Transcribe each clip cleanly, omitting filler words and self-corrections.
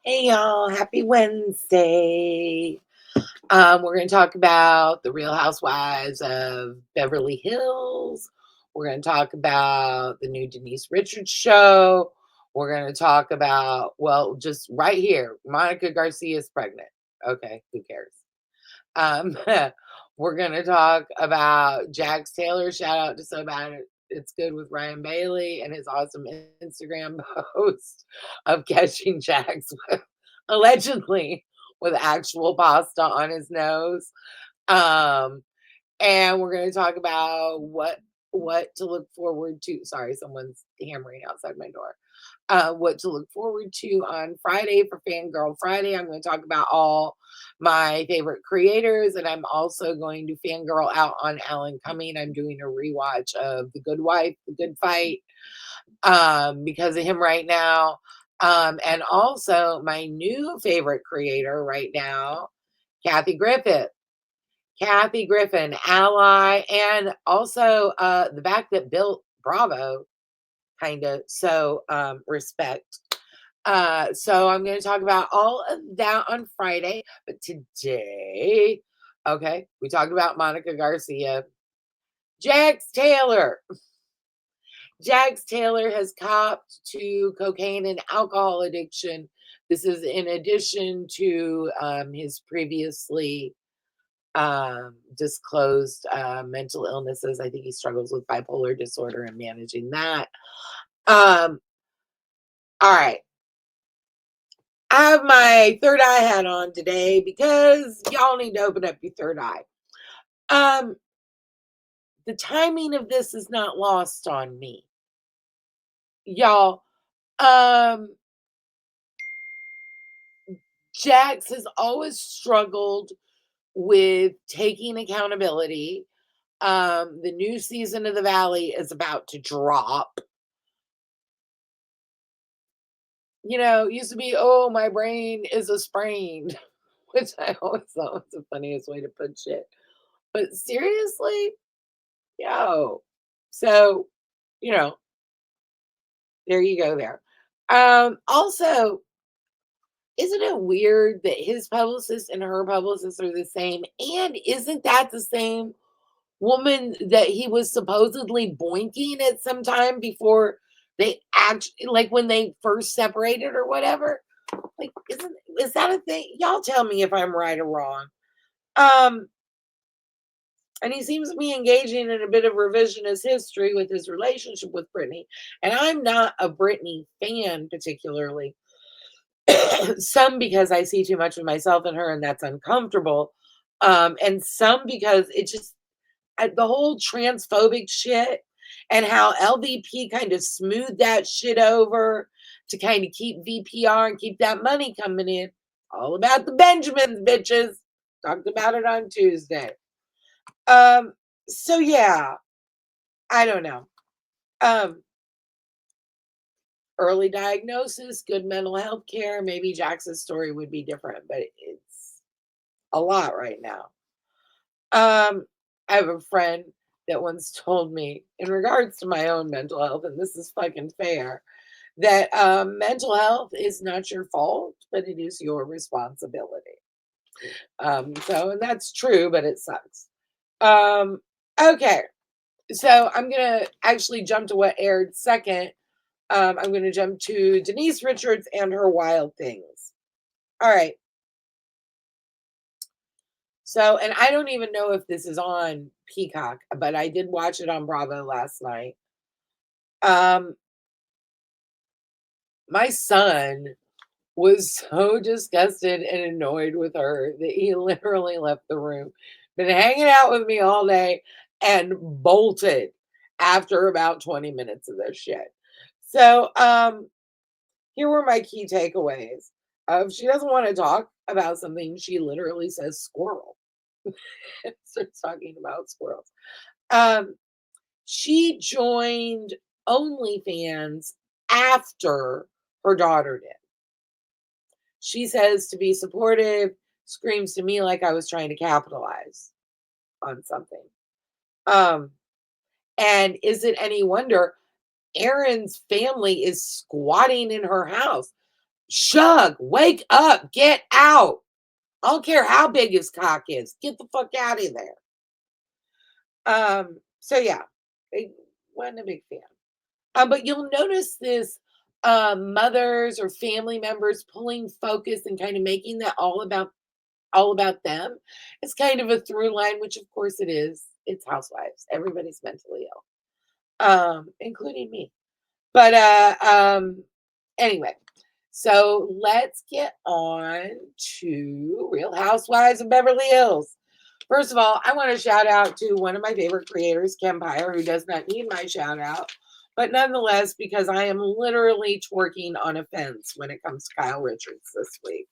Hey y'all, happy Wednesday. We're going to talk about the Real Housewives of Beverly Hills. We're going to talk about the new Denise Richards show. We're going to talk about, well, just right here, Monica Garcia is pregnant. Okay, who cares? Um, we're going to talk about Jax Taylor. Shout out to So Bad It's Good with Ryan Bailey and his awesome Instagram post of catching Jax allegedly with actual pasta on his nose. Um, and we're going to talk about what to look forward to. Sorry, someone's hammering outside my door. What to look forward to on Friday for Fangirl Friday. I'm going to talk about all my favorite creators, and I'm also going to fangirl out on Alan Cumming. I'm doing a rewatch of The Good Wife, The Good Fight, because of him right now. And also my new favorite creator right now, Kathy Griffith. Kathy Griffin, ally, and also the back that built Bravo, kind of. So respect. So I'm going to talk about all of that on Friday. But today, okay, we talked about Monica Garcia. Jax Taylor. Jax Taylor has copped to cocaine and alcohol addiction. This is in addition to his previously disclosed mental illnesses. I think he struggles with bipolar disorder and managing that. All right. I have my third eye hat on today because y'all need to open up your third eye. Um, the timing of this is not lost on me, y'all. Um, Jax has always struggled with taking accountability. The new season of The Valley is about to drop. You know, it used to be, oh, my brain is a sprain, which I always thought was the funniest way to put shit. But seriously, yo. So, you know, there you go there. Also, isn't it weird that his publicist and her publicist are the same? And isn't that the same woman that he was supposedly boinking at some time before they actually, like when they first separated or whatever? Like, is that a thing? Y'all tell me if I'm right or wrong. Um, and he seems to be engaging in a bit of revisionist history with his relationship with Britney. And I'm not a Britney fan particularly. Some because I see too much of myself in her and that's uncomfortable. And some because it just the whole transphobic shit and how LVP kind of smoothed that shit over to kind of keep VPR and keep that money coming in. All about the Benjamins, bitches. Talked about it on Tuesday. Um, so yeah, I don't know. Um, Early diagnosis, good mental health care. Maybe Jackson's story would be different, but it's a lot right now. I have a friend that once told me, in regards to my own mental health, and this is fucking fair, that mental health is not your fault, but it is your responsibility. So, and that's true, but it sucks. Um, okay, so I'm gonna actually jump to what aired second. I'm gonna jump to Denise Richards and her Wild Things. All right. So, and I don't even know if this is on Peacock, but I did watch it on Bravo last night. Um, my son was so disgusted and annoyed with her that he literally left the room. Been hanging out with me all day and bolted after about 20 minutes of this shit. So, here were my key takeaways. If she doesn't want to talk about something, she literally says squirrel. Starts talking about squirrels. Um, she joined OnlyFans after her daughter did. She says to be supportive, screams to me like I was trying to capitalize on something. Um, and is it any wonder Aaron's family is squatting in her house? Shug, wake up, get out. I don't care how big his cock is. Get the fuck out of there. So yeah, I wasn't a big fan. But you'll notice this mothers or family members pulling focus and kind of making that all about them. It's kind of a through line, which of course it is. It's housewives. Everybody's mentally ill, including me. But anyway, so let's get on to Real Housewives of Beverly Hills. First of all, I want to shout out to one of my favorite creators, Kempire, who does not need my shout out. But nonetheless, because I am literally twerking on a fence when it comes to Kyle Richards this week.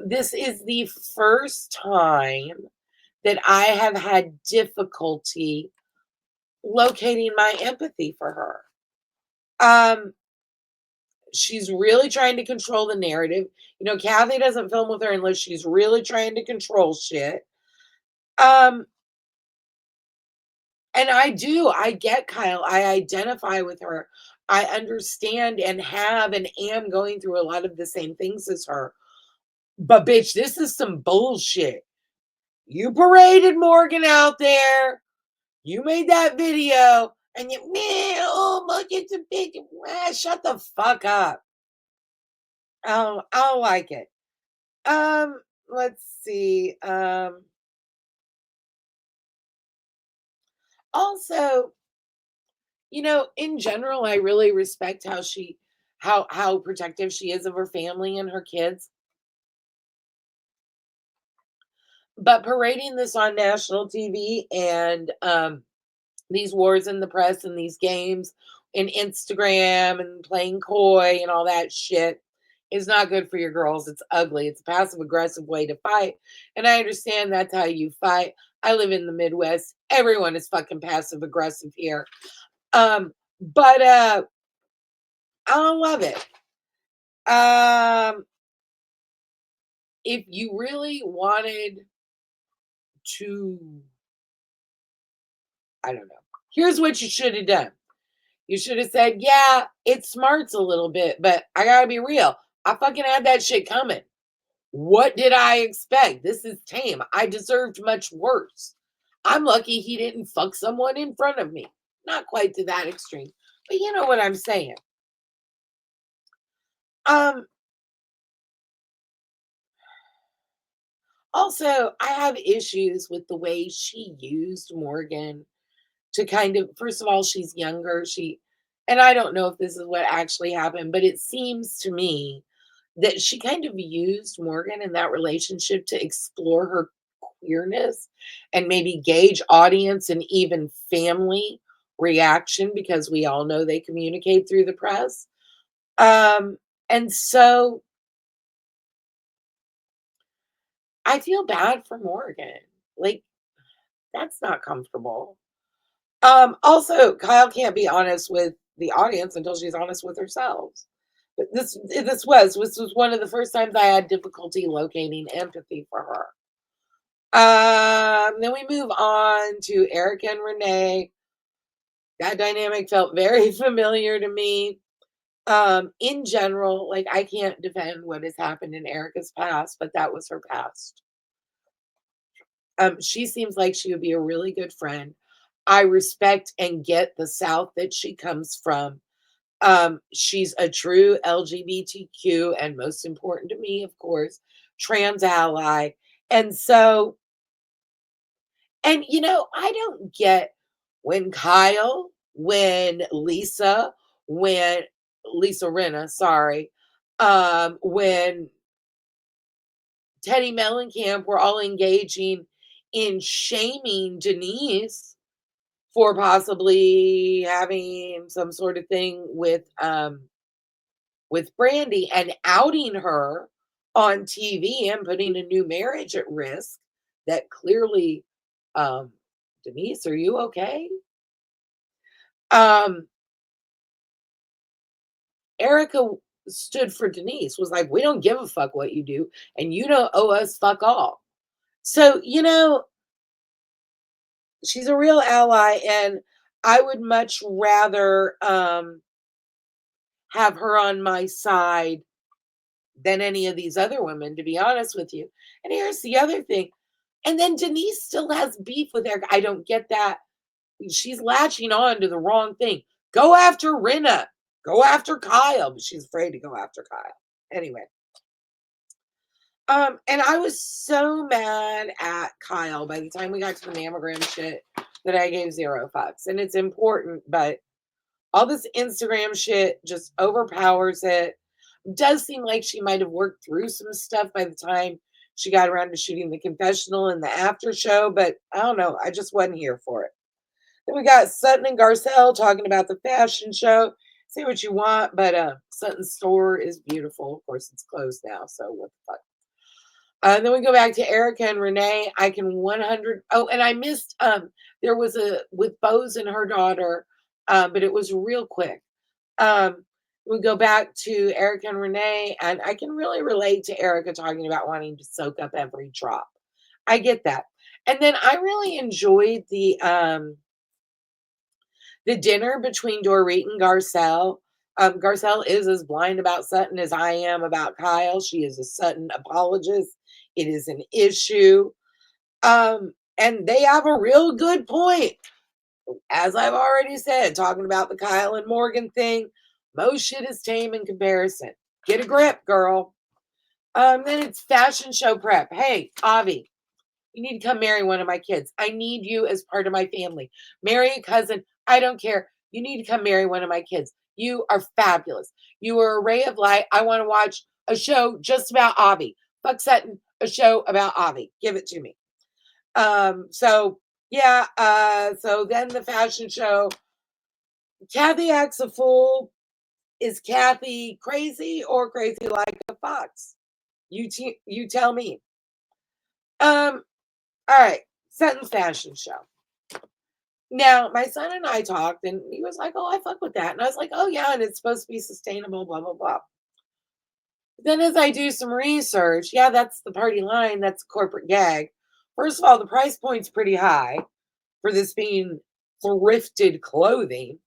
This is the first time that I have had difficulty locating my empathy for her. Um, she's really trying to control the narrative. Kathy doesn't film with her unless she's really trying to control shit. Um, and I get Kyle. I identify with her. I understand and have and am going through a lot of the same things as her. But bitch, this is some bullshit. You paraded Morgan out there. You made that video, and you, man, oh look, it's a big. Shut the fuck up. I don't like it. Let's see. Also, in general, I really respect how protective she is of her family and her kids. But parading this on national TV and these wars in the press and these games and Instagram and playing coy and all that shit is not good for your girls. It's ugly. It's a passive aggressive way to fight. And I understand that's how you fight. I live in the Midwest. Everyone is fucking passive aggressive here. But I don't love it. If you really wanted to, I don't know. Here's what you should have done. You should have said, yeah, it smarts a little bit, but I gotta be real. I fucking had that shit coming. What did I expect? This is tame. I deserved much worse. I'm lucky he didn't fuck someone in front of me. Not quite to that extreme, but you know what I'm saying. Um, Also, I have issues with the way she used Morgan to kind of, first of all, she's younger. And I don't know if this is what actually happened, but it seems to me that she kind of used Morgan in that relationship to explore her queerness and maybe gauge audience and even family reaction because we all know they communicate through the press. And so I feel bad for Morgan. Like, that's not comfortable. Also, Kyle can't be honest with the audience until she's honest with herself. But this was one of the first times I had difficulty locating empathy for her. Then we move on to Eric and Renee. That dynamic felt very familiar to me. In general, like I can't defend what has happened in Erica's past, but that was her past. She seems like she would be a really good friend. I respect and get the South that she comes from. She's a true LGBTQ and most important to me, of course, trans ally. And so, and I don't get when Kyle, when Lisa Rinna, sorry, when Teddy Mellencamp were all engaging in shaming Denise for possibly having some sort of thing with Brandy and outing her on TV and putting a new marriage at risk that clearly Denise, are you okay? Um Erica stood for Denise, was like, we don't give a fuck what you do, and you don't owe us fuck all. So, she's a real ally, and I would much rather have her on my side than any of these other women, to be honest with you. And here's the other thing. And then Denise still has beef with Eric. I don't get that. She's latching on to the wrong thing. Go after Rinna. Go after Kyle, but she's afraid to go after Kyle. Anyway. And I was so mad at Kyle by the time we got to the mammogram shit that I gave 0 fucks. And it's important, but all this Instagram shit just overpowers it. Does seem like she might have worked through some stuff by the time she got around to shooting the confessional and the after show, but I don't know. I just wasn't here for it. Then we got Sutton and Garcelle talking about the fashion show. Say what you want, but Sutton's store is beautiful. Of course, it's closed now, so what the fuck. Then we go back to Erica and Renee. I can 100. Oh, and I missed. There was a with Bose and her daughter, but it was real quick. We go back to Erica and Renee, and I can really relate to Erica talking about wanting to soak up every drop. I get that. And then I really enjoyed the dinner between Dorit and Garcelle. Garcelle is as blind about Sutton as I am about Kyle. She is a Sutton apologist. It is an issue. And they have a real good point. As I've already said, talking about the Kyle and Morgan thing, most shit is tame in comparison. Get a grip, girl. Then it's fashion show prep. Hey, Avi, you need to come marry one of my kids. I need you as part of my family. Marry a cousin. I don't care. You need to come marry one of my kids. You are fabulous. You are a ray of light. I want to watch a show just about Avi. Fuck Sutton, a show about Avi. Give it to me. So yeah, so then the fashion show. Kathy acts a fool. Is Kathy crazy or crazy like a fox? You tell me. All right, Sutton's fashion show. Now, my son and I talked, and he was like, "Oh, I fuck with that," and I was like, "Oh yeah, and it's supposed to be sustainable, blah blah blah." Then, as I do some research, yeah, that's the party line. That's a corporate gag. First of all, the price point's pretty high for this being thrifted clothing.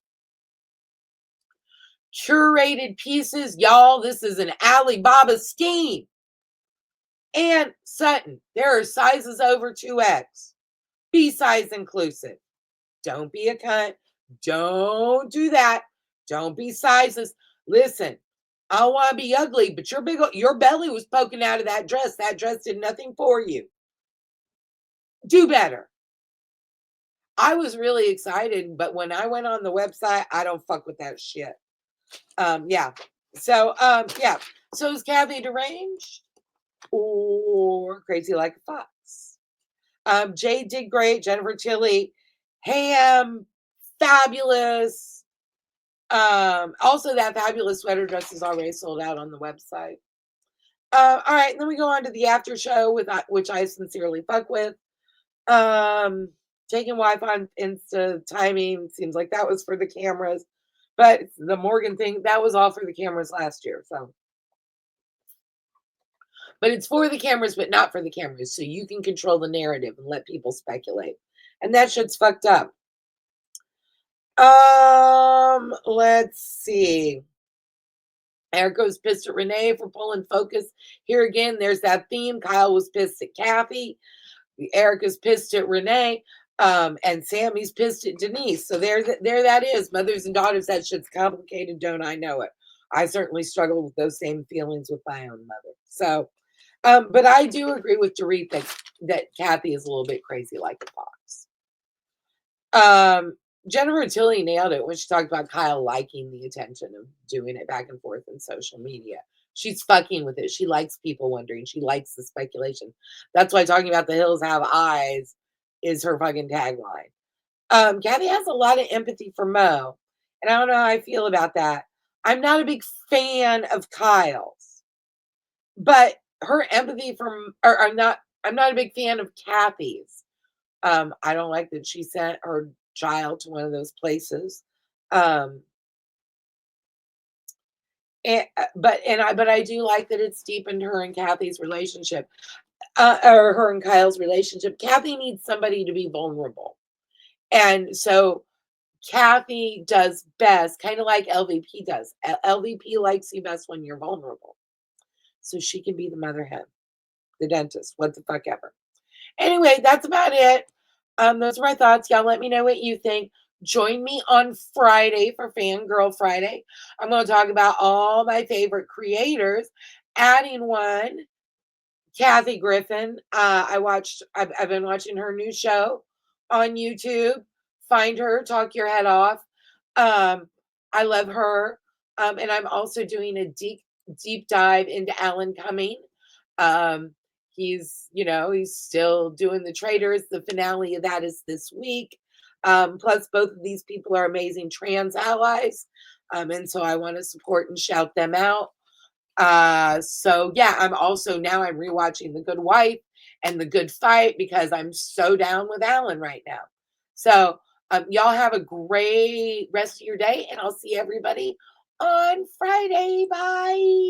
Curated pieces, y'all. This is an Alibaba scheme. And Sutton, there are sizes over 2X, B size inclusive. Don't be a cunt. Don't do that. Don't be sizes. Listen, I don't want to be ugly, but your belly was poking out of that dress. That dress did nothing for you. Do better. I was really excited, but when I went on the website, I don't fuck with that shit. Yeah. So, yeah. So is Kathy deranged or crazy like a fox? Jay did great. Jennifer Tilly, Ham, fabulous. Also, that fabulous sweater dress is already sold out on the website. All right, and then we go on to the after show with which I sincerely fuck with. Taking wife on Insta timing seems like that was for the cameras, but the Morgan thing that was all for the cameras last year. So, but it's for the cameras, but not for the cameras, so you can control the narrative and let people speculate, and that shit's fucked up. Let's see. Erica's pissed at Renee for pulling focus. Here again, there's that theme. Kyle was pissed at Kathy. Erica's pissed at Renee. And Sammy's pissed at Denise. So there that is. Mothers and daughters, that shit's complicated, don't I know it? I certainly struggle with those same feelings with my own mother. So, but I do agree with Dorit that Kathy is a little bit crazy like a fox. Jennifer Tilly nailed it when she talked about Kyle liking the attention of doing it back and forth in social media. She's fucking with it. She likes people wondering. She likes the speculation. That's why talking about the hills have eyes is her fucking tagline. Kathy has a lot of empathy for Mo, and I don't know how I feel about that. I'm not a big fan of Kyle's, but her empathy or I'm not a big fan of Kathy's. I don't like that she sent her child to one of those places. But I do like that it's deepened her and Kathy's relationship, or her and Kyle's relationship. Kathy needs somebody to be vulnerable, and so Kathy does best, kind of like LVP does. LVP likes you best when you're vulnerable. So she can be the mother hen, the dentist, what the fuck ever. Anyway, that's about it. Those are my thoughts. Y'all let me know what you think. Join me on Friday for Fangirl Friday. I'm going to talk about all my favorite creators, adding one, Kathy Griffin. I've been watching her new show on YouTube. Find her, talk your head off. Um, I love her. And I'm also doing a deep dive into Alan Cumming. Um, he's still doing the Traders. The finale of that is this week. Plus, both of these people are amazing trans allies. And so I want to support and shout them out. So yeah, I'm rewatching The Good Wife and The Good Fight because I'm so down with Alan right now. So y'all have a great rest of your day, and I'll see everybody on Friday. Bye.